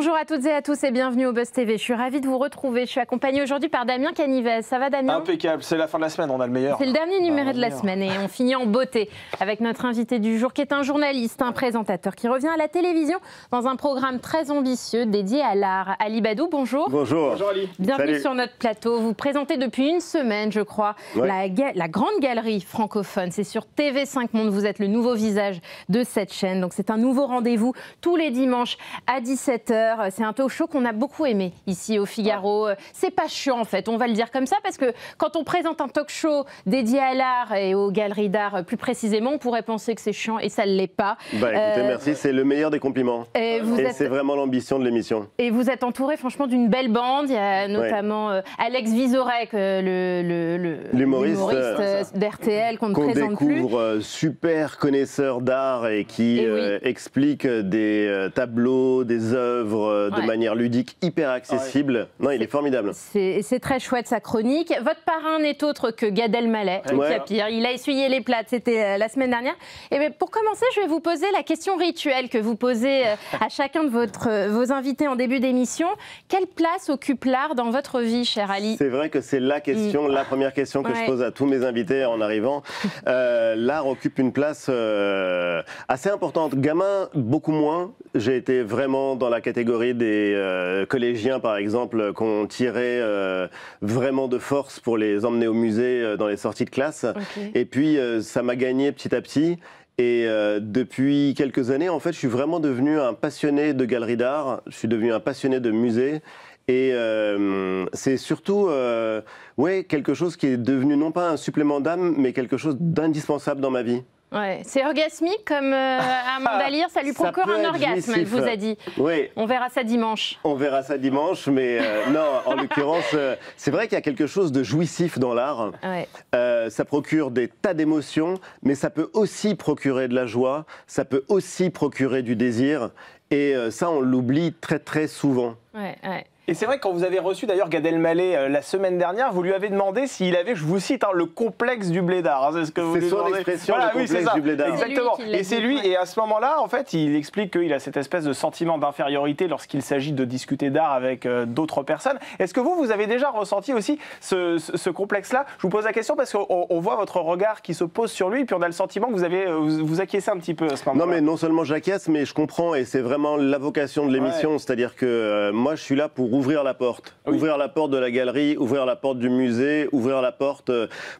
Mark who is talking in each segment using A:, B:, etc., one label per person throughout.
A: Bonjour à toutes et à tous et bienvenue au Buzz TV. Je suis ravie de vous retrouver. Je suis accompagnée aujourd'hui par Damien Canivez. Ça va Damien?
B: Impeccable, c'est la fin de la semaine, on a le meilleur.
A: C'est le dernier numéro de la semaine et on finit en beauté avec notre invité du jour qui est un journaliste, un présentateur qui revient à la télévision dans un programme très ambitieux dédié à l'art. Ali Badou, bonjour.
C: Bonjour.
B: Bonjour Ali.
A: Bienvenue sur notre plateau. Vous présentez depuis une semaine, je crois, la Grande Galerie francophone. C'est sur TV5 Monde. Vous êtes le nouveau visage de cette chaîne. Donc c'est un nouveau rendez-vous tous les dimanches à 17h. C'est un talk show qu'on a beaucoup aimé ici au Figaro. C'est pas chiant en fait, on va le dire comme ça, parce que quand on présente un talk show dédié à l'art et aux galeries d'art plus précisément, on pourrait penser que c'est chiant et ça ne l'est pas.
C: Bah écoutez, merci, c'est le meilleur des compliments. Et c'est vraiment l'ambition de l'émission.
A: Et vous êtes entouré franchement d'une belle bande. Il y a notamment Alex Vizorek, l'humoriste d'RTL qu'on ne présente plus.
C: Qu'on découvre super connaisseur d'art et qui explique des tableaux, des œuvres de manière ludique, hyper accessible. Non, il est formidable.
A: C'est très chouette sa chronique. Votre parrain n'est autre que Gad Elmaleh, il a essuyé les plâtres, c'était la semaine dernière. Et bien, pour commencer, je vais vous poser la question rituelle que vous posez à chacun de vos invités en début d'émission. Quelle place occupe l'art dans votre vie, cher Ali?
C: C'est vrai que c'est la question, la première question que je pose à tous mes invités en arrivant. L'art occupe une place assez importante. Gamin, beaucoup moins. J'ai été vraiment dans la catégorie des collégiens, par exemple, qu'on tirait vraiment de force pour les emmener au musée dans les sorties de classe. Et puis, ça m'a gagné petit à petit. Et depuis quelques années, en fait, je suis vraiment devenu un passionné de galeries d'art. Je suis devenu un passionné de musées. Et c'est surtout quelque chose qui est devenu non pas un supplément d'âme, mais quelque chose d'indispensable dans ma vie.
A: Ouais, c'est orgasmique comme Amanda Lear, ça lui procure un orgasme, elle vous a dit.
C: Oui.
A: On verra ça dimanche.
C: On verra ça dimanche, mais non, en l'occurrence, c'est vrai qu'il y a quelque chose de jouissif dans l'art. Ça procure des tas d'émotions, mais ça peut aussi procurer de la joie, ça peut aussi procurer du désir, et ça, on l'oublie très très souvent.
B: Et c'est vrai que quand vous avez reçu d'ailleurs Gad Elmaleh la semaine dernière, vous lui avez demandé s'il avait, je vous cite, le complexe du blédard. C'est ce que vous
C: C'est son expression, le complexe du blédard.
B: Exactement. Et c'est lui, et à ce moment-là, en fait, il explique qu'il a cette espèce de sentiment d'infériorité lorsqu'il s'agit de discuter d'art avec d'autres personnes. Est-ce que vous avez déjà ressenti aussi ce complexe-là? Je vous pose la question parce qu'on voit votre regard qui se pose sur lui, et puis on a le sentiment que vous acquiescez un petit peu à ce moment-là.
C: Non, mais non seulement j'acquiesce, mais je comprends, et c'est vraiment la vocation de l'émission. C'est-à-dire que moi, je suis là pour ouvrir la porte. Ouvrir la porte de la galerie, ouvrir la porte du musée, ouvrir la porte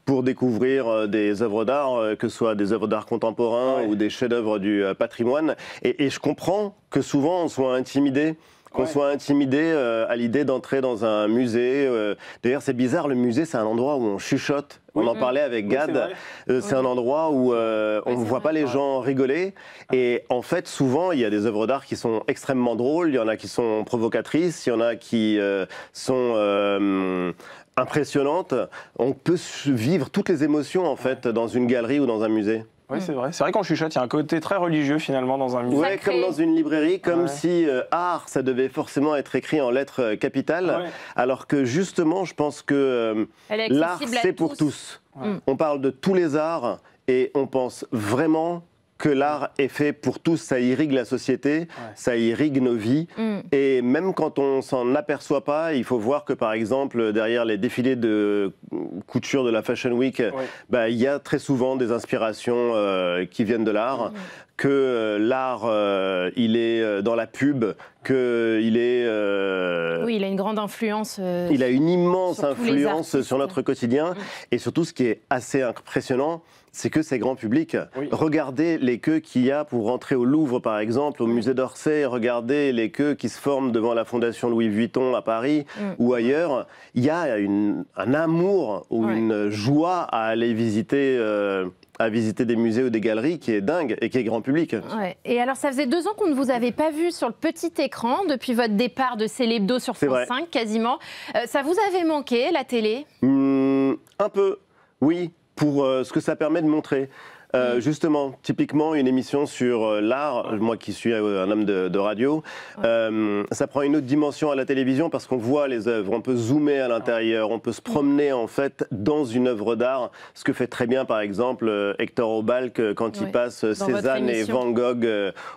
C: pour découvrir des œuvres d'art, que ce soit des œuvres d'art contemporain ou des chefs-d'œuvre du patrimoine. Et je comprends que souvent on soit intimidé. Qu'on soit intimidé à l'idée d'entrer dans un musée. D'ailleurs, c'est bizarre, le musée, c'est un endroit où on chuchote. On en parlait avec Gad. C'est un endroit où on ne voit pas les gens rigoler. Et en fait, souvent, il y a des œuvres d'art qui sont extrêmement drôles. Il y en a qui sont provocatrices. Il y en a qui sont impressionnantes. On peut vivre toutes les émotions, en fait, dans une galerie ou dans un musée.
B: Oui, c'est vrai. C'est vrai qu'en chuchote, il y a un côté très religieux finalement dans un musée.
C: Oui, comme dans une librairie, comme si art, ça devait forcément être écrit en lettres capitales, alors que justement, je pense que l'art, c'est pour tous. On parle de tous les arts et on pense vraiment que l'art est fait pour tous, ça irrigue la société, ça irrigue nos vies. Et même quand on s'en aperçoit pas, il faut voir que par exemple, derrière les défilés de couture de la Fashion Week, il y a très souvent des inspirations qui viennent de l'art. Que l'art, il est dans la pub, qu'il est...
A: Oui, il a une grande influence.
C: Il a une immense influence sur notre quotidien. Et surtout, ce qui est assez impressionnant, c'est que c'est grand public. Regardez les queues qu'il y a pour rentrer au Louvre, par exemple, au musée d'Orsay. Regardez les queues qui se forment devant la Fondation Louis Vuitton à Paris ou ailleurs. Il y a un amour ou une joie à aller visiter... à visiter des musées ou des galeries qui est dingue et qui est grand public.
A: Et alors, ça faisait 2 ans qu'on ne vous avait pas vu sur le petit écran depuis votre départ de Célébdo sur France 5, quasiment. Ça vous avait manqué, la télé?
C: Un peu, oui, pour ce que ça permet de montrer. Justement, typiquement, une émission sur l'art, moi qui suis un homme de radio, ça prend une autre dimension à la télévision parce qu'on voit les œuvres, on peut zoomer à l'intérieur, on peut se promener en fait dans une œuvre d'art, ce que fait très bien par exemple Hector Aubalque quand il passe Cézanne et Van Gogh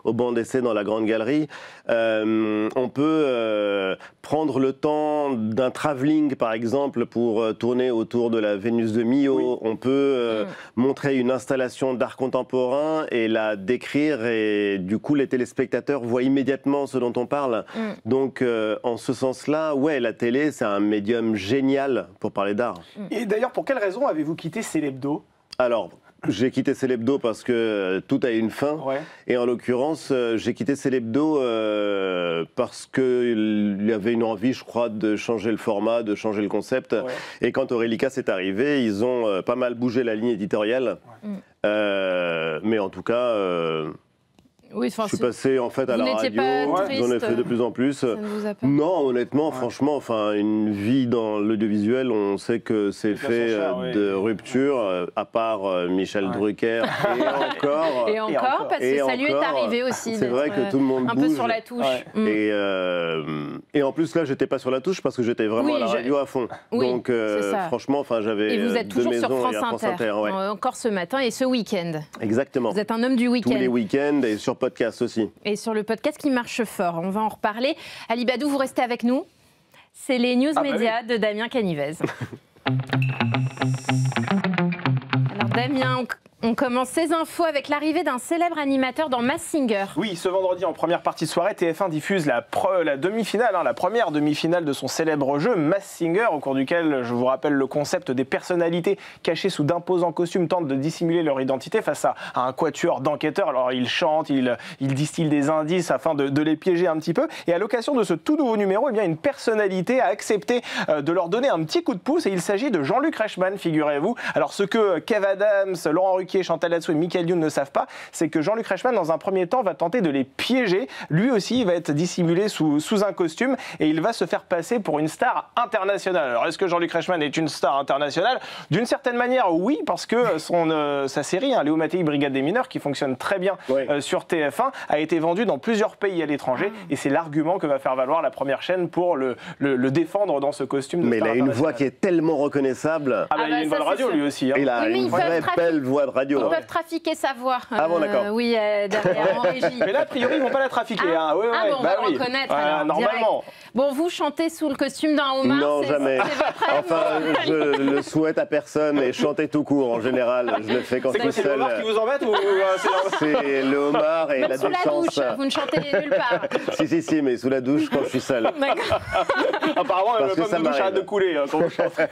C: au banc d'essai dans la Grande Galerie. On peut prendre le temps d'un travelling par exemple pour tourner autour de la Vénus de Milo, on peut montrer une installation d'art contemporain et la décrire et du coup les téléspectateurs voient immédiatement ce dont on parle. Donc en ce sens-là, ouais, la télé c'est un médium génial pour parler d'art.
B: Et d'ailleurs, pour quelle raison avez-vous quitté Célébdo ?
C: Alors, j'ai quitté Célébdo parce que tout a une fin. Et en l'occurrence, j'ai quitté Célébdo parce qu'il y avait une envie, je crois, de changer le format, de changer le concept. Et quand Aurélika s'est arrivé, ils ont pas mal bougé la ligne éditoriale. Mais en tout cas...
A: Oui,
C: je suis passé en fait à la radio, j'en ai fait de plus en plus. Non, honnêtement, franchement, enfin, une vie dans l'audiovisuel, on sait que c'est fait de rupture, à part Michel Drucker et encore.
A: Et encore, parce que ça lui est arrivé aussi.
C: C'est vrai que tout le monde
A: un
C: bouge.
A: peu sur la touche.
C: Et en plus là, j'étais pas sur la touche parce que j'étais vraiment à la radio à fond. Donc franchement, enfin, j'avais
A: et vous êtes toujours sur France Inter, encore ce matin et ce week-end.
C: Exactement.
A: Vous êtes un homme du week-end.
C: Tous les week-ends et sur podcast aussi.
A: Et sur le podcast qui marche fort, on va en reparler. Ali Badou, vous restez avec nous. C'est les news médias de Damien Canivez. Alors Damien, on commence ces infos avec l'arrivée d'un célèbre animateur dans Masked Singer.
B: Oui, ce vendredi en première partie de soirée, TF1 diffuse la demi-finale, la première demi-finale de son célèbre jeu Masked Singer, au cours duquel, je vous rappelle le concept, des personnalités cachées sous d'imposants costumes tentent de dissimuler leur identité face à un quatuor d'enquêteurs. Alors ils chantent, ils distillent des indices afin de les piéger un petit peu. Et à l'occasion de ce tout nouveau numéro, eh bien, une personnalité a accepté de leur donner un petit coup de pouce et il s'agit de Jean-Luc Reichmann, figurez-vous. Alors ce que Kev Adams, Laurent Ruquier, Chantal Latsou et Michael Youn ne savent pas, c'est que Jean-Luc Reichmann, dans un premier temps, va tenter de les piéger. Lui aussi, il va être dissimulé sous un costume et il va se faire passer pour une star internationale. Alors, est-ce que Jean-Luc Reichmann est une star internationale ? D'une certaine manière, oui, parce que sa série, Léo Mattei, Brigade des mineurs, qui fonctionne très bien sur TF1, a été vendue dans plusieurs pays à l'étranger et c'est l'argument que va faire valoir la première chaîne pour le défendre dans ce costume de
C: mais
B: star.
C: Mais il a une voix qui est tellement reconnaissable.
B: Il a une bonne radio, lui aussi.
C: Il a une vraie belle voix de radio.
A: Ils peuvent trafiquer sa voix.
C: Ah bon, d'accord.
A: Oui, derrière en régie.
B: Mais là, a priori, ils ne vont pas la trafiquer.
A: Bon, on va le reconnaître. Alors,
B: normalement.
A: Direct. Bon, vous chantez sous le costume d'un homard?
C: Non, jamais. Enfin, je le souhaite à personne et chanter tout court en général. Je le fais quand je suis seul.
B: C'est le homard qui vous embête ou
C: c'est le homard et la
A: sous
C: décence.
A: Sous la douche, vous ne chantez nulle part.
C: Si, mais sous la douche quand je suis seul.
A: D'accord.
B: Apparemment, la pomme de douche arrête de couler quand vous chantez.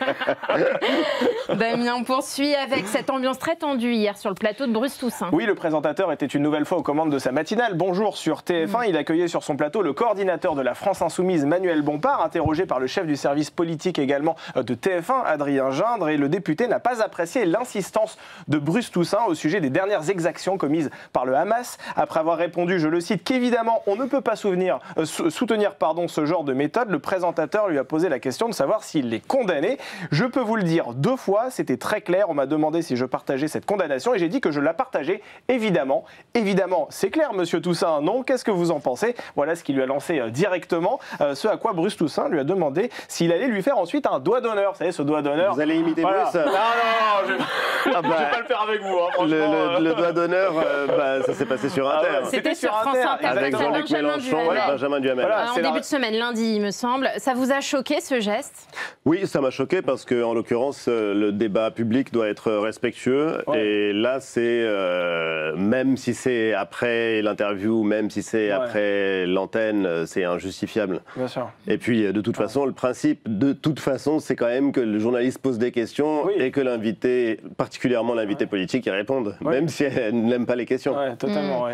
A: Damien, on poursuit avec cette ambiance très tendue hier sur le plateau de Bruce Toussaint.
B: Oui, le présentateur était une nouvelle fois aux commandes de sa matinale. Bonjour sur TF1. Il accueillait sur son plateau le coordinateur de la France Insoumise, Manuel Bompard, interrogé par le chef du service politique également de TF1, Adrien Gindre. Et le député n'a pas apprécié l'insistance de Bruce Toussaint au sujet des dernières exactions commises par le Hamas. Après avoir répondu, je le cite, qu'évidemment on ne peut pas soutenir ce genre de méthode, le présentateur lui a posé la question de savoir s'il est condamné. Je peux vous le dire 2 fois, c'était très clair. On m'a demandé si je partageais cette condamnation et j'ai dit que je la partageais. Évidemment, c'est clair, monsieur Toussaint, non? Qu'est-ce que vous en pensez? Voilà ce qu'il lui a lancé directement, ce à quoi Bruce Toussaint lui a demandé s'il allait lui faire ensuite un doigt d'honneur. Vous savez, ce doigt d'honneur...
C: Vous allez imiter Bruce?
B: Non, je vais pas le faire avec vous, franchement.
C: Le doigt d'honneur, ça s'est passé sur Inter.
A: C'était sur France Inter,
C: avec Jean-Luc Mélenchon et Benjamin Duhamel.
A: En début de semaine, lundi, il me semble. Ça vous a choqué, ce geste?
C: Oui, ça m'a choqué parce que, en l'occurrence, le débat public doit être respectueux. Et là, c'est même si c'est après l'interview, même si c'est après l'antenne, c'est injustifiable.
B: Bien sûr.
C: Et puis, de toute façon, le principe, c'est quand même que le journaliste pose des questions et que l'invité, particulièrement l'invité politique, y réponde, même si elle n'aime pas les questions.
B: Oui, totalement.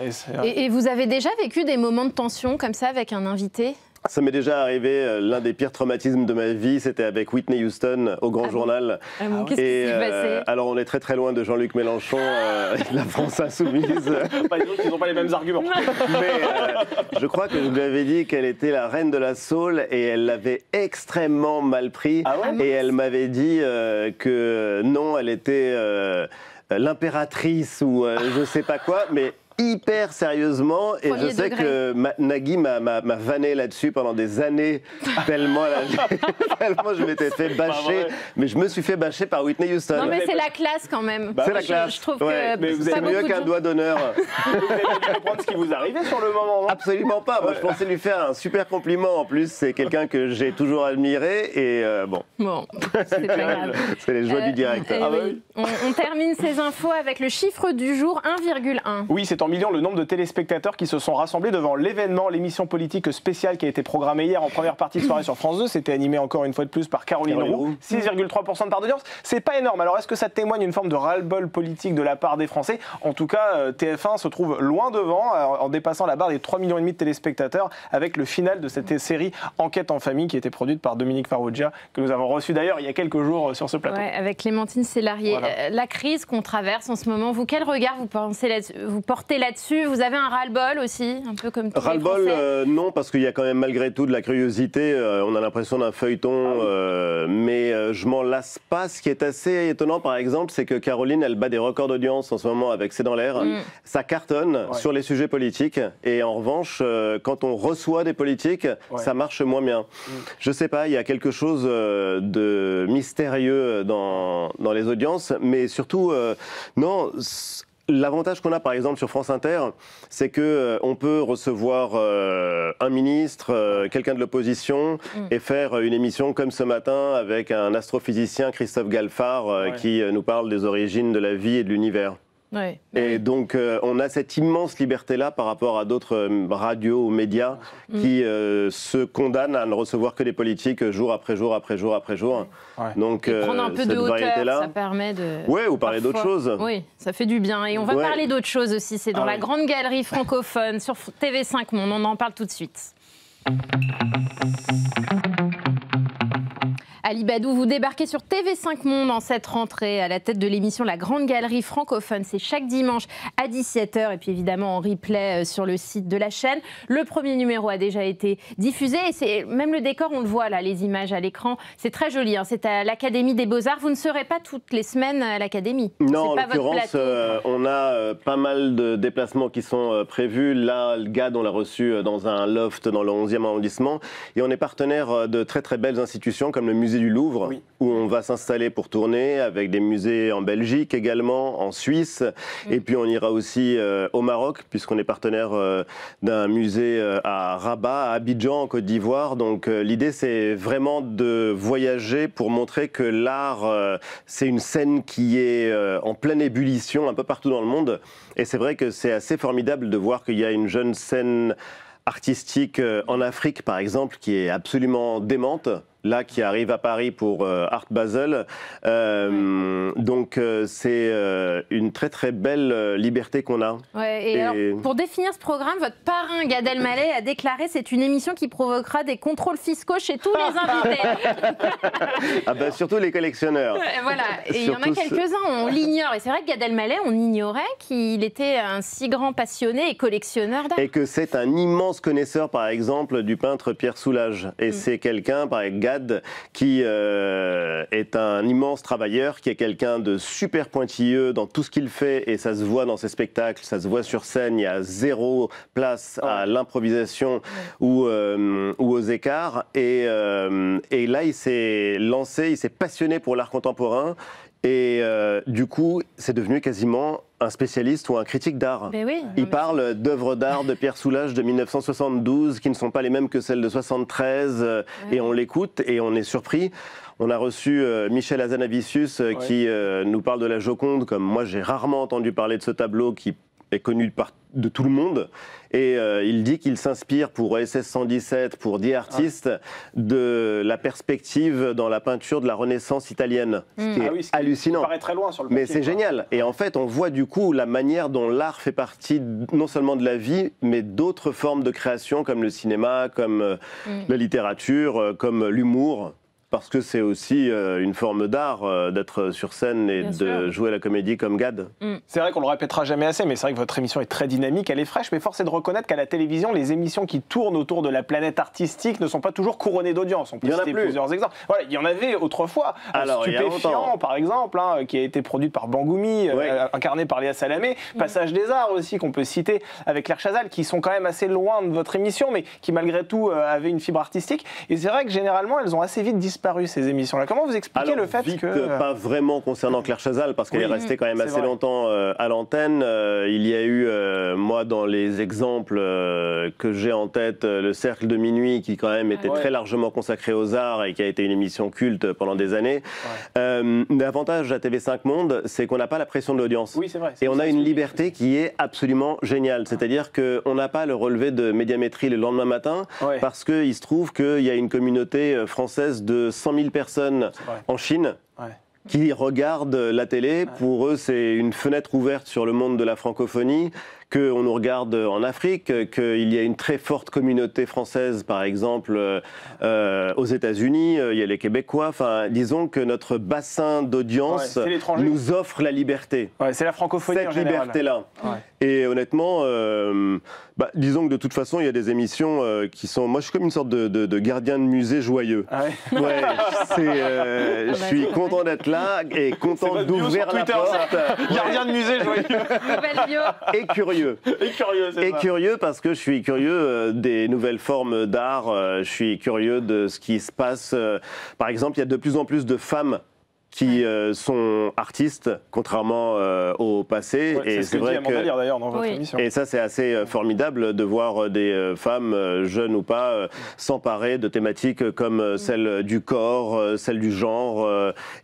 A: Et vous avez déjà vécu des moments de tension comme ça avec un invité?
C: Ça m'est déjà arrivé, l'un des pires traumatismes de ma vie, c'était avec Whitney Houston au Grand Journal.
A: Qu'est-ce qui s'est passé?
C: Alors on est très très loin de Jean-Luc Mélenchon et de la France Insoumise.
B: Ils n'ont pas les mêmes arguments.
C: Mais je crois que je lui avais dit qu'elle était la reine de la soul et elle l'avait extrêmement mal pris. Et elle m'avait dit que non, elle était... l'impératrice ou je sais pas quoi, mais hyper sérieusement, et je sais que Nagui m'a vanné là-dessus pendant des années, tellement je m'étais fait bâcher, mais je me suis fait bâcher par Whitney Houston.
A: Non mais c'est la classe quand même.
C: C'est la classe.
A: Je trouve que
C: c'est mieux qu'un doigt d'honneur.
B: Vous avez dû comprendre ce qui vous arrivait sur le moment.
C: Absolument pas. Moi, je pensais lui faire un super compliment. En plus, c'est quelqu'un que j'ai toujours admiré et bon.
A: C'est pas grave.
C: C'est les joies du direct.
A: Oui. On termine ces infos avec le chiffre du jour 1,1.
B: Oui, c'est en millions le nombre de téléspectateurs qui se sont rassemblés devant l'événement, l'émission politique spéciale qui a été programmée hier en première partie de soirée sur France 2. C'était animé encore une fois de plus par Caroline Roux. 6,3% de part d'audience. C'est pas énorme. Alors est-ce que ça témoigne d'une forme de ras-le-bol politique de la part des Français? En tout cas, TF1 se trouve loin devant en dépassant la barre des 3,5 millions de téléspectateurs avec le final de cette série Enquête en famille qui était produite par Dominique Farrugia, que nous avons reçu d'ailleurs il y a quelques jours sur ce plateau.
A: Ouais, avec Clémentine Sélarié. Voilà. La crise qu'on traverse en ce moment, vous, quel regard vous portez là-dessus? Vous avez un ras-le-bol aussi, un peu comme tous les Français?
C: Ras-le-bol, non, parce qu'il y a quand même malgré tout de la curiosité. On a l'impression d'un feuilleton, mais je m'en lasse pas. Ce qui est assez étonnant, par exemple, c'est que Caroline, elle bat des records d'audience en ce moment avec C'est dans l'air. Ça cartonne sur les sujets politiques. Et en revanche, quand on reçoit des politiques, ça marche moins bien. Je sais pas, il y a quelque chose de mystérieux dans les audiences, mais surtout, non. L'avantage qu'on a par exemple sur France Inter, c'est qu'on peut recevoir un ministre, quelqu'un de l'opposition et faire une émission comme ce matin avec un astrophysicien, Christophe Galfard, qui nous parle des origines de la vie et de l'univers.
A: Ouais.
C: Et donc on a cette immense liberté-là par rapport à d'autres radios ou médias qui se condamnent à ne recevoir que des politiques jour après jour après jour après jour. Donc
A: prendre un peu de hauteur, ça permet de...
C: Oui, ou parler d'autres choses.
A: Oui, ça fait du bien. Et on va parler d'autres choses aussi. C'est dans la grande galerie francophone sur TV5 Monde. On en parle tout de suite. Ali Badou, vous débarquez sur TV5 Monde en cette rentrée à la tête de l'émission La Grande Galerie francophone. C'est chaque dimanche à 17h et puis évidemment en replay sur le site de la chaîne. Le premier numéro a déjà été diffusé et c'est même le décor, on le voit là, les images à l'écran. C'est très joli, hein. C'est à l'Académie des Beaux-Arts. Vous ne serez pas toutes les semaines à l'Académie.
C: Non, en l'occurrence, on a pas mal de déplacements qui sont prévus. Là, le GAD, on l'a reçu dans un loft dans le 11e arrondissement et on est partenaire de très très belles institutions comme le musée du Louvre, où on va s'installer pour tourner, avec des musées en Belgique également, en Suisse, et puis on ira aussi au Maroc, puisqu'on est partenaire d'un musée à Rabat, à Abidjan, en Côte d'Ivoire. Donc l'idée, c'est vraiment de voyager pour montrer que l'art, c'est une scène qui est en pleine ébullition un peu partout dans le monde. Et c'est vrai que c'est assez formidable de voir qu'il y a une jeune scène artistique en Afrique, par exemple, qui est absolument démente. Là, qui arrive à Paris pour Art Basel. Donc, c'est une très, très belle liberté qu'on a.
A: Ouais, et alors, pour définir ce programme, votre parrain, Gad Elmaleh, a déclaré que c'est une émission qui provoquera des contrôles fiscaux chez tous les invités.
C: Surtout les collectionneurs.
A: Voilà, et il y en a quelques-uns, on l'ignore. Et c'est vrai que Gad Elmaleh, on ignorait qu'il était un si grand passionné et collectionneur d'art.
C: Et que c'est un immense connaisseur, par exemple, du peintre Pierre Soulages. Et c'est quelqu'un, par exemple, qui est un immense travailleur, qui est quelqu'un de super pointilleux dans tout ce qu'il fait, et ça se voit dans ses spectacles, ça se voit sur scène, il y a zéro place à l'improvisation ou aux écarts. Et là, il s'est lancé, il s'est passionné pour l'art contemporain, et du coup, c'est devenu quasiment un spécialiste ou un critique d'art. Il parle d'œuvres d'art de Pierre Soulages de 1972 qui ne sont pas les mêmes que celles de 73 et on l'écoute et on est surpris. On a reçu Michel Hazanavicius qui nous parle de la Joconde, comme moi j'ai rarement entendu parler de ce tableau qui est connu de tout le monde. Et il dit qu'il s'inspire pour OSS 117, pour The Artist, de la perspective dans la peinture de la Renaissance italienne. Ce qui est hallucinant.
B: Ça paraît très loin sur le papier.
C: Mais c'est génial. Et en fait, on voit du coup la manière dont l'art fait partie non seulement de la vie, mais d'autres formes de création comme le cinéma, comme la littérature, comme l'humour. parce que c'est aussi une forme d'art d'être sur scène et de jouer la comédie comme Gad.
B: C'est vrai qu'on le répétera jamais assez, mais c'est vrai que votre émission est très dynamique, elle est fraîche, mais force est de reconnaître qu'à la télévision, les émissions qui tournent autour de la planète artistique ne sont pas toujours couronnées d'audience. On peut citer plusieurs exemples. Voilà, il y en avait autrefois. Alors, Stupéfiant, par exemple, qui a été produite par Bangoumi, incarné par Léa Salamé. Passage des Arts aussi, qu'on peut citer avec Claire Chazal, qui sont quand même assez loin de votre émission, mais qui malgré tout avaient une fibre artistique. Et c'est vrai que généralement, elles ont assez vite disparu, ces émissions-là. Comment vous expliquez le fait que...
C: Pas vraiment concernant Claire Chazal, parce qu'elle est restée quand même assez longtemps à l'antenne. Il y a eu, moi, dans les exemples que j'ai en tête, le Cercle de Minuit, qui quand même était très largement consacré aux arts et qui a été une émission culte pendant des années. L'avantage de la TV5 Monde, c'est qu'on n'a pas la pression de l'audience.
B: Oui, c'est vrai.
C: Et on a une liberté qui est absolument géniale. C'est-à-dire qu'on n'a pas le relevé de médiamétrie le lendemain matin, parce qu'il se trouve qu'il y a une communauté française de 100 000 personnes en Chine qui regardent la télé. Pour eux, c'est une fenêtre ouverte sur le monde de la francophonie, qu'on nous regarde en Afrique, qu'il y a une très forte communauté française, par exemple, aux États-Unis, il y a les Québécois. Enfin, disons que notre bassin d'audience nous offre la liberté.
B: C'est la francophonie en général.
C: Cette liberté-là. Et honnêtement, disons que de toute façon, il y a des émissions qui sont... Moi, je suis comme une sorte de gardien de musée joyeux. Je suis content d'être là et content d'ouvrir la porte.
B: Gardien de musée joyeux.
C: Et curieux. Et curieux parce que je suis curieux des nouvelles formes d'art. Je suis curieux de ce qui se passe. Par exemple, il y a de plus en plus de femmes qui sont artistes, contrairement au passé.
B: Et c'est vrai que d'ailleurs dans votre émission.
C: Et ça, c'est assez formidable de voir des femmes, jeunes ou pas, s'emparer de thématiques comme celle du corps, celle du genre,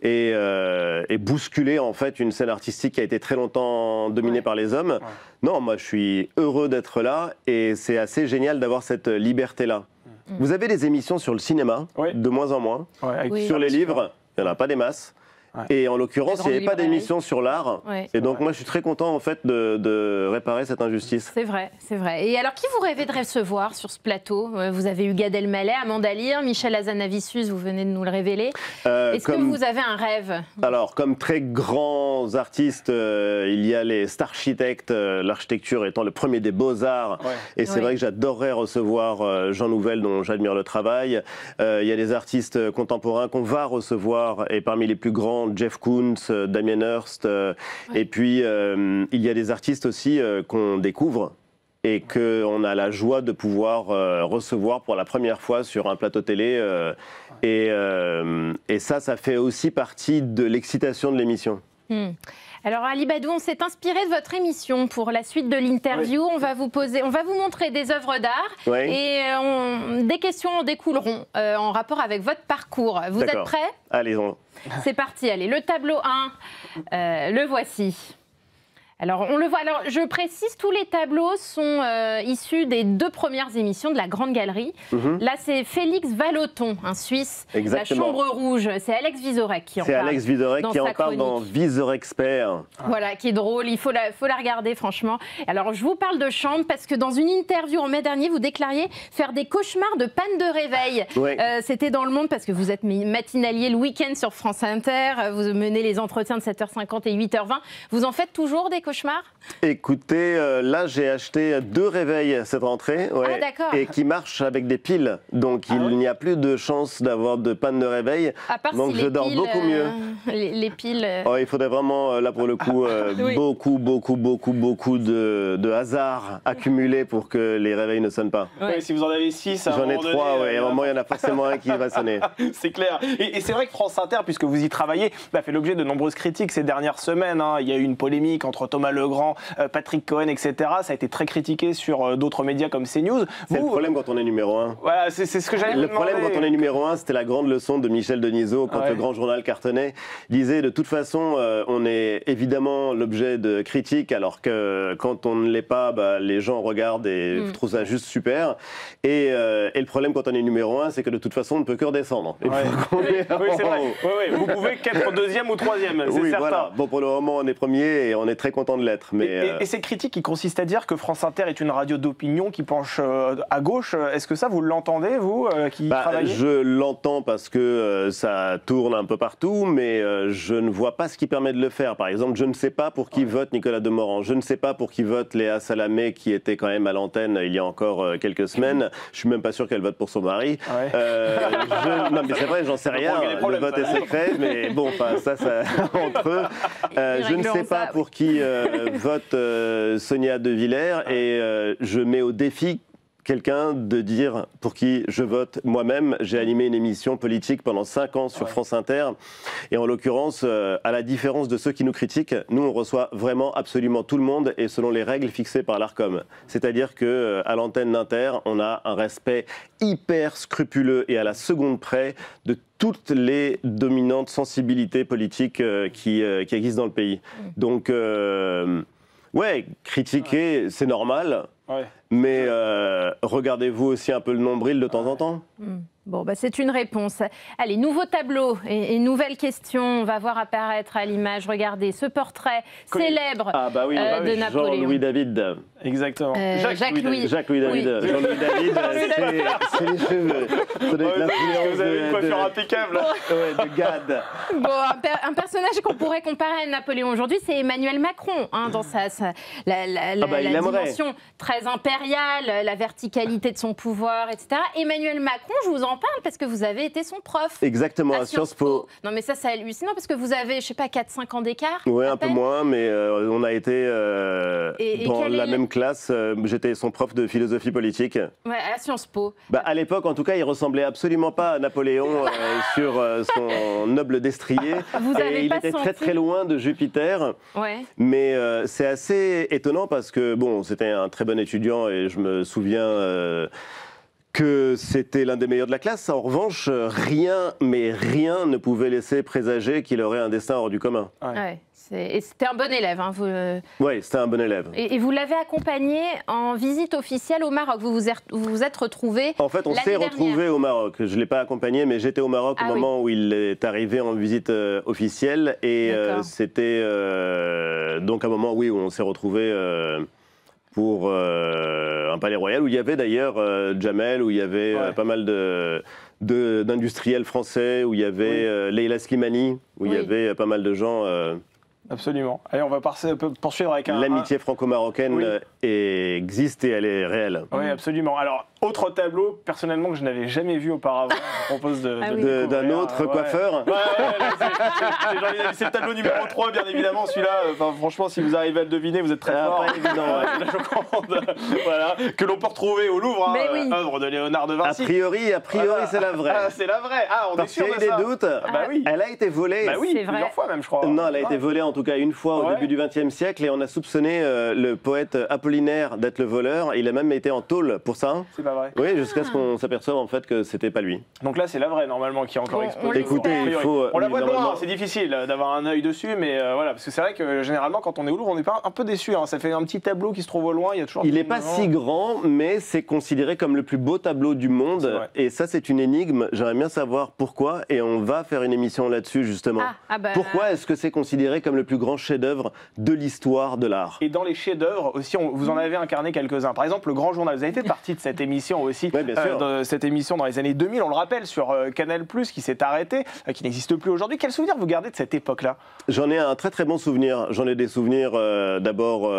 C: et bousculer en fait une scène artistique qui a été très longtemps dominée par les hommes. Non, moi, je suis heureux d'être là, et c'est assez génial d'avoir cette liberté-là. Vous avez des émissions sur le cinéma, de moins en moins, sur les livres. Il n'y en a pas des masses. Et en l'occurrence, il n'y avait pas d'émission sur l'art. Et donc, moi, je suis très content, en fait, de réparer cette injustice.
A: C'est vrai, c'est vrai. Et alors, qui vous rêvez de recevoir sur ce plateau? Vous avez eu Gad Elmaleh, Amanda Lear, Michel Hazanavicius, vous venez de nous le révéler. Est-ce que vous avez un rêve?
C: Alors, comme très grands artistes, il y a les Starchitectes, l'architecture étant le premier des beaux-arts. Et c'est vrai que j'adorerais recevoir Jean Nouvel, dont j'admire le travail. Il y a des artistes contemporains qu'on va recevoir, et parmi les plus grands, Jeff Koons, Damien Hirst, et puis il y a des artistes aussi qu'on découvre et qu'on a la joie de pouvoir recevoir pour la première fois sur un plateau télé. Et ça fait aussi partie de l'excitation de l'émission.
A: Alors Ali Badou, on s'est inspiré de votre émission pour la suite de l'interview. On va vous montrer des œuvres d'art et des questions en découleront en rapport avec votre parcours. Vous êtes prêts?
C: Allez,
A: c'est parti, allez. Le tableau 1, le voici. Alors, on le voit. Alors, je précise, tous les tableaux sont issus des 2 premières émissions de la Grande Galerie. Là, c'est Félix Vallotton, un Suisse.
C: Exactement.
A: La Chambre Rouge. C'est Alex Vizorek qui en parle.
C: C'est Alex Vizorek qui en parle dans Vizorexpert.
A: Voilà, qui est drôle. Il faut la regarder, franchement. Alors, je vous parle de chambre parce que dans une interview en mai dernier, vous déclariez faire des cauchemars de panne de réveil. C'était dans Le Monde parce que vous êtes matinalier le week-end sur France Inter. Vous menez les entretiens de 7h50 et 8h20. Vous en faites toujours des cauchemars?
C: Écoutez, là j'ai acheté 2 réveils cette rentrée et qui marchent avec des piles, donc il n'y a plus de chance d'avoir de panne de réveil, donc si je dors beaucoup mieux.
A: Les piles...
C: il faudrait vraiment, là pour le coup, beaucoup de hasard accumulé pour que les réveils ne sonnent pas.
B: Si vous en avez 6,
C: j'en ai 3, à un moment il y en a forcément un qui va sonner.
B: C'est clair. Et c'est vrai que France Inter, puisque vous y travaillez, fait l'objet de nombreuses critiques ces dernières semaines. Il y a eu une polémique entre Thomas Legrand, Patrick Cohen, etc. Ça a été très critiqué sur d'autres médias comme CNews.
C: C'est le problème quand on est numéro 1.
B: Voilà, c'est ce que j'allais vous demander.
C: Le problème quand on est numéro 1, c'était la grande leçon de Michel Denisot quand le grand journal cartonnait. Il disait de toute façon, on est évidemment l'objet de critiques, alors que quand on ne l'est pas, les gens regardent et trouvent ça juste super. Et le problème quand on est numéro 1, c'est que de toute façon, on ne peut que redescendre.
B: Oui, c'est vrai. Vous pouvez qu'être 2e ou 3e, c'est certain.
C: Voilà. Bon, pour le moment, on est premier et on est très content content de l'être.
B: Et ces critiques qui consistent à dire que France Inter est une radio d'opinion qui penche à gauche, est-ce que ça, vous l'entendez, vous, qui travaillez ?
C: Je l'entends parce que ça tourne un peu partout, mais je ne vois pas ce qui permet de le faire. Par exemple, je ne sais pas pour qui vote Nicolas Demorand. Je ne sais pas pour qui vote Léa Salamé, qui était quand même à l'antenne il y a encore quelques semaines. Je suis même pas sûr qu'elle vote pour son mari. Non, mais c'est vrai, j'en sais rien. Le vote est secret, mais bon, ça entre eux. Je ne sais pas pour qui vote Sonia De Villers, et je mets au défi quelqu'un de dire pour qui je vote moi-même. J'ai animé une émission politique pendant 5 ans sur France Inter, et en l'occurrence, à la différence de ceux qui nous critiquent, nous on reçoit vraiment absolument tout le monde, et selon les règles fixées par l'Arcom. C'est-à-dire qu'à l'antenne d'Inter, on a un respect hyper scrupuleux et à la seconde près de toutes les dominantes sensibilités politiques qui existent dans le pays. Donc, critiquer, c'est normal. Mais regardez-vous aussi un peu le nombril de temps en temps.
A: Bon, c'est une réponse. Allez, nouveau tableau et nouvelle question. On va voir apparaître à l'image. Regardez ce portrait célèbre de Napoléon.
C: Jean-Louis David.
B: Exactement.
A: Jacques-Louis.
C: Jacques-Louis David.
A: Oui.
C: Jean-Louis David, c'est les cheveux. Ça doit être l'influence
B: vous avez une coiffure impeccable.
C: de Gad.
A: Bon, un personnage qu'on pourrait comparer à Napoléon aujourd'hui, c'est Emmanuel Macron, dans la dimension très impériale, la verticalité de son pouvoir, etc. Emmanuel Macron, je vous en parle parce que vous avez été son prof.
C: Exactement, à Sciences Po.
A: Non, mais ça, c'est hallucinant parce que vous avez, je sais pas, 4-5 ans d'écart.
C: Oui, un peu moins, mais on a été dans la même classe. J'étais son prof de philosophie politique.
A: Ouais, à Sciences Po.
C: À l'époque, en tout cas, il ressemblait absolument pas à Napoléon sur son noble destrier. Et il était très très loin de Jupiter. Mais c'est assez étonnant parce que, bon, c'était un très bon étudiant et je me souviens que c'était l'un des meilleurs de la classe. En revanche, rien ne pouvait laisser présager qu'il aurait un destin hors du commun.
A: Et c'était un bon élève.
C: Oui, c'était un bon élève.
A: Et vous l'avez accompagné en visite officielle au Maroc. Vous vous êtes retrouvés.
C: En fait, on s'est retrouvés au Maroc. Je ne l'ai pas accompagné, mais j'étais au Maroc au moment où il est arrivé en visite officielle. Et c'était donc un moment, où on s'est retrouvés pour un palais royal où il y avait d'ailleurs Jamel, où il y avait pas mal d'industriels français, où il y avait Leila Slimani, où il y avait pas mal de gens.
B: Absolument. Allez, on va poursuivre avec
C: l'amitié franco-marocaine existe et elle est réelle.
B: Oui, absolument. Alors, autre tableau, personnellement, que je n'avais jamais vu auparavant. Je propose
C: d'un autre coiffeur.
B: C'est le tableau numéro 3, bien évidemment. Celui-là, franchement, si vous arrivez à le deviner, vous êtes très fort.
C: Pas évident.
B: Voilà, que l'on peut retrouver au Louvre, œuvre de Léonard de Vinci.
C: A priori, c'est la vraie.
B: C'est la vraie. On est sûr de ça.
C: Parce qu'il y a eu des doutes. Elle a été volée.
B: Plusieurs fois même, je crois.
C: Non, elle a été volée en tout cas une fois au début du XXe siècle, et on a soupçonné le poète Apollinaire d'être le voleur. Il a même été en tôle pour ça.
B: C'est pas vrai.
C: Oui, jusqu'à ce qu'on s'aperçoive en fait que c'était pas lui.
B: Donc là, c'est la vraie normalement qui est encore exposée.
C: Écoutez, il faut.
B: On la voit de loin, c'est difficile d'avoir un œil dessus, mais voilà, parce que c'est vrai que généralement, quand on est au Louvre, on est pas un peu déçu. Ça fait un petit tableau qui se trouve au loin. Il y a toujours.
C: Il n'est pas si grand, mais c'est considéré comme le plus beau tableau du monde. Et ça, c'est une énigme. J'aimerais bien savoir pourquoi, et on va faire une émission là-dessus justement. Pourquoi est-ce que c'est considéré comme le plus grand chef-d'œuvre de l'histoire de l'art?
B: Et dans les chefs-d'œuvre aussi, vous en avez incarné quelques-uns. Par exemple, Le Grand Journal. Vous avez fait partie de cette émission aussi.
C: Oui, bien sûr.
B: De cette émission dans les années 2000, on le rappelle, sur Canal+, qui s'est arrêté, qui n'existe plus aujourd'hui. Quel souvenir vous gardez de cette époque-là?
C: J'en ai un très très bon souvenir. J'en ai des souvenirs d'abord.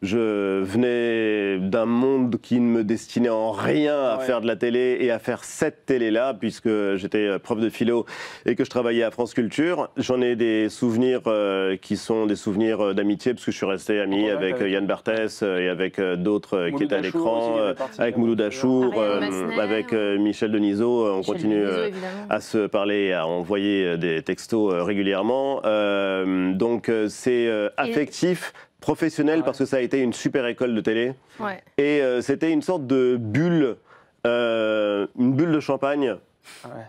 C: Je venais d'un monde qui ne me destinait en rien à faire de la télé et à faire cette télé-là, puisque j'étais prof de philo et que je travaillais à France Culture. J'en ai des souvenirs qui sont des souvenirs d'amitié, parce que je suis resté ami avec Yann Barthès et avec d'autres qui étaient à l'écran, avec Mouloud Achour, avec Michel Denisot. On continue à se parler, à envoyer des textos régulièrement. Donc c'est affectif, professionnel, parce que ça a été une super école de télé. Et c'était une sorte de bulle, une bulle de champagne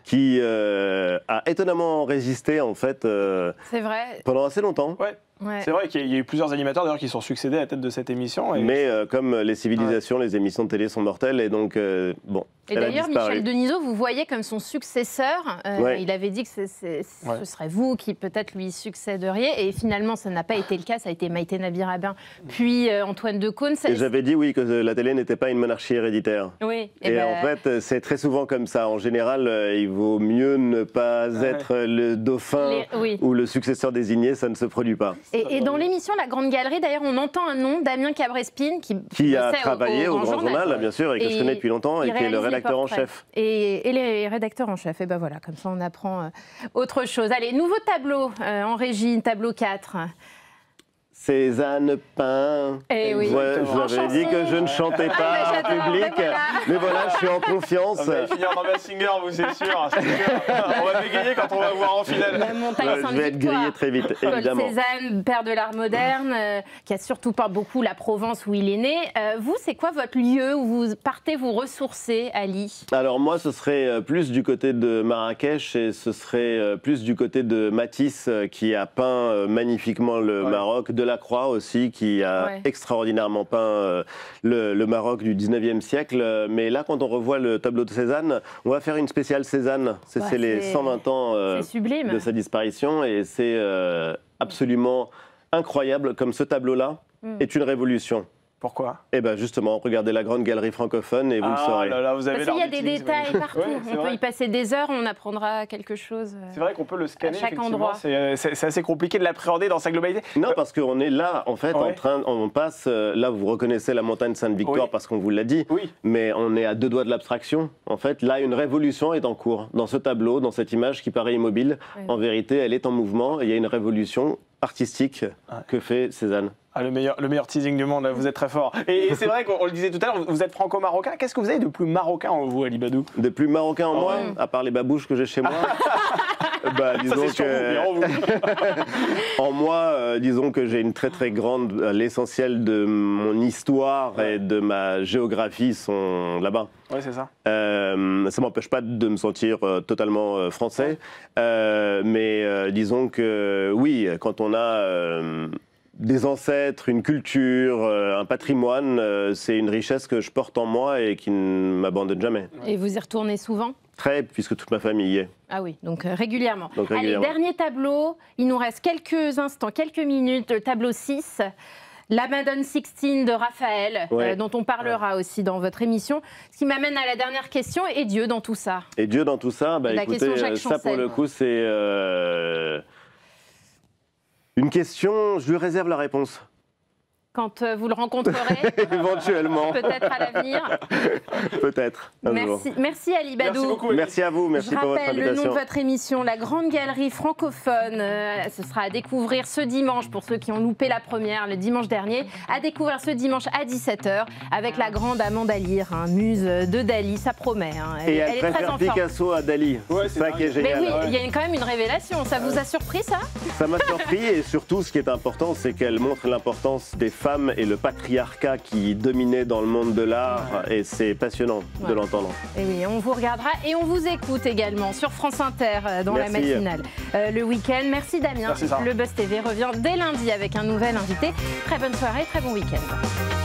C: qui a étonnamment résisté en fait
A: c'est vrai.
C: pendant assez longtemps.
B: Ouais. C'est vrai qu'il y a eu plusieurs animateurs d'ailleurs qui sont succédés à la tête de cette émission.
C: Mais comme les civilisations, les émissions de télé sont mortelles et donc bon.
A: Et d'ailleurs, Michel Denisot, vous voyez comme son successeur. Il avait dit que ce serait vous qui peut-être lui succéderiez. Et finalement, ça n'a pas été le cas. Ça a été Maïté Nabir-Rabin, puis Antoine Decaune.
C: Et j'avais dit oui que la télé n'était pas une monarchie héréditaire.
A: Oui.
C: Et en fait, c'est très souvent comme ça. En général, il vaut mieux ne pas être le dauphin ou le successeur désigné. Ça ne se produit pas.
A: Et dans l'émission La Grande Galerie, d'ailleurs, on entend un nom, Damien Cabrespine,
C: qui a travaillé au Grand Journal, bien sûr, et que je connais depuis longtemps, et qui est le rédacteur en chef.
A: Et les rédacteurs en chef. Et ben voilà, comme ça on apprend autre chose. Allez, nouveau tableau en régie, tableau 4.
C: Cézanne Pain.
A: Eh oui.
C: Je l'avais dit que je ne chantais pas en public. Mais voilà, je suis en confiance.
B: Vous allez finir dans Massinger, vous, c'est sûr. On va bégayer quand on va voir en finale.
A: La montagne
C: je vais être grillé très vite, évidemment.
A: Paul Cézanne, père de l'art moderne, qui a surtout pas beaucoup la Provence où il est né. Vous, c'est quoi votre lieu où vous partez vous ressourcer, Ali?
C: Alors moi, ce serait plus du côté de Marrakech et ce serait plus du côté de Matisse qui a peint magnifiquement le Maroc, de la Croix aussi, qui a extraordinairement peint le Maroc du 19e siècle. Mais là, quand on revoit le tableau de Cézanne, on va faire une spéciale Cézanne. C'est les 120 ans de sa disparition et c'est absolument incroyable comme ce tableau-là est une révolution.
B: Pourquoi?
C: Eh bien justement, regardez la Grande Galerie francophone et vous le saurez.
B: Là, vous avez
A: parce qu'il y a des détails partout. On peut y passer des heures, on apprendra quelque chose.
B: C'est vrai qu'on peut le scanner,
A: à chaque endroit.
B: C'est assez compliqué de l'appréhender dans sa globalité.
C: Non, parce qu'on est là, en fait, on passe, là vous reconnaissez la montagne Sainte-Victoire parce qu'on vous l'a dit, mais on est à 2 doigts de l'abstraction. En fait, là, une révolution est en cours. Dans ce tableau, dans cette image qui paraît immobile, en vérité, elle est en mouvement et il y a une révolution artistique que fait Cézanne.
B: Le meilleur teasing du monde, là, vous êtes très fort. Et c'est vrai qu'on le disait tout à l'heure, vous êtes franco-marocain. Qu'est-ce que vous avez de plus marocain en vous, Ali Badou?
C: De plus marocain en moi, à part les babouches que j'ai chez moi. Disons en moi, disons que j'ai une très très grande. L'essentiel de mon histoire et de ma géographie sont là-bas.
B: Oui, c'est ça.
C: Ça m'empêche pas de me sentir totalement français, mais disons que oui, quand on a des ancêtres, une culture, un patrimoine, c'est une richesse que je porte en moi et qui ne m'abandonne jamais.
A: Et vous y retournez souvent?
C: Très, puisque toute ma famille y est.
A: Ah oui, donc régulièrement. Allez, dernier tableau, il nous reste quelques instants, quelques minutes, le tableau 6. La Madone Sixtine de Raphaël, dont on parlera aussi dans votre émission. Ce qui m'amène à la dernière question, et Dieu dans tout ça?
C: Et Dieu dans tout ça, écoutez, ça pour le coup c'est une question, je lui réserve la réponse.
A: Quand vous le rencontrerez
C: éventuellement.
A: Peut-être à l'avenir.
C: Peut-être.
A: Merci Ali Badou.
B: Merci beaucoup.
C: Merci à vous, merci pour votre invitation.
A: Je rappelle le nom de votre émission, La Grande Galerie francophone. Ce sera à découvrir ce dimanche, pour ceux qui ont loupé la première le dimanche dernier, à découvrir ce dimanche à 17h avec la grande Amanda Lear, muse de Dali, ça promet.
C: Elle est très en forme. Picasso à Dali, c'est ça qui est génial.
A: Mais oui, il y a quand même une révélation, ça vous a surpris ça?
C: Ça m'a surpris et surtout ce qui est important, c'est qu'elle montre l'importance des femmes et le patriarcat qui dominait dans le monde de l'art et c'est passionnant de l'entendre.
A: Et oui, on vous regardera et on vous écoute également sur France Inter dans la matinale le week-end. Merci Damien.
B: Merci,
A: le Buzz TV revient dès lundi avec un nouvel invité. Très bonne soirée, très bon week-end.